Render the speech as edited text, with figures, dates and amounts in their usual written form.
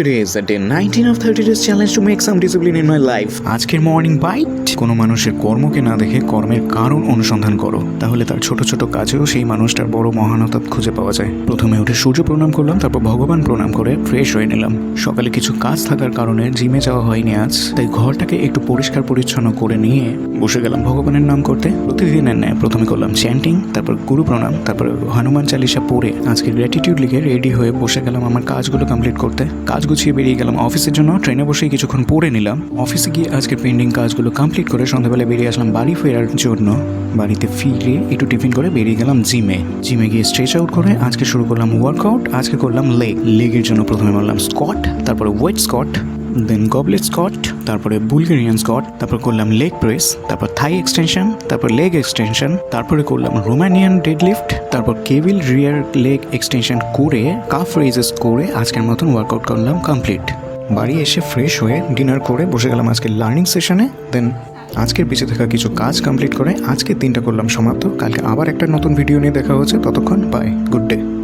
Today is the day 19 of 30 days challenge to make some discipline in my life. আজকের morning byte. কোনো মানুষের কর্মকে না দেখে কর্মের কারণ অনুসন্ধান করো, তাহলে তার ছোট ছোট কাজেও সেই মানুষটার বড় মহানতা খুঁজে পাওয়া যায়। প্রথমে উঠে সূর্য প্রণাম করলাম, তারপর ভগবান প্রণাম করে ফ্রেশ হয়ে নিলাম। সকালে কিছু কাজ থাকার কারণে জিমে যাওয়া হয়নি আজ, তাই ঘরটাকে একটু পরিষ্কার পরিচ্ছন্ন করে নিয়ে বসে গেলাম ভগবানের নাম করতে। প্রতিদিনের ন্যায় প্রথমে করলাম চ্যান্টিং, তারপর গুরু প্রণাম, তারপর হনুমান চালিসা পড়ে আজকে গ্র্যাটিটিউড লিখে রেডি হয়ে বসে গেলাম আমার কাজগুলো কমপ্লিট করতে। কাজ গুছিয়ে বেরিয়ে গেলাম অফিসের জন্য। ট্রেনে বসেই কিছুক্ষণ পড়ে নিলাম। অফিসে গিয়ে আজকে পেন্ডিং কাজগুলো কমপ্লিট করে সন্ধ্যাবেলা বেরিয়ে আসলাম বাড়ি ফেরার জন্য। বাড়িতে ফিরে একটু টিফিন করে বেরিয়ে গেলাম জিমে গিয়ে স্ট্রেচ আউট করে আজকে শুরু করলাম ওয়ার্কআউট। আজকে করলাম লেগের জন্য প্রথমে মারলাম স্কোয়াট, তারপরে ওয়েট স্কোয়াট, দেন গবলেট স্কোয়াট, তারপরে বুলগেরিয়ান স্কোয়াট, তারপর করলাম লেগ প্রেস, তারপর থাই এক্সটেনশন, তারপর লেগ এক্সটেনশন, তারপরে করলাম রোমানিয়ান ডেডলিফট, তারপর কেবিল রিয়ার লেগ এক্সটেনশন করে কাফ রেজেস করে আজকের মতন ওয়ার্কআউট করলাম কমপ্লিট। বাড়ি এসে ফ্রেশ হয়ে ডিনার করে বসে গেলাম আজকের লার্নিং সেশনে। দেন আজকের পিছিয়ে থাকা কিছু কাজ কমপ্লিট করে আজকের দিনটা করলাম সমাপ্ত। কালকে আবার একটা নতুন ভিডিও নিয়ে দেখা হচ্ছে, ততক্ষণ বাই, গুড ডে।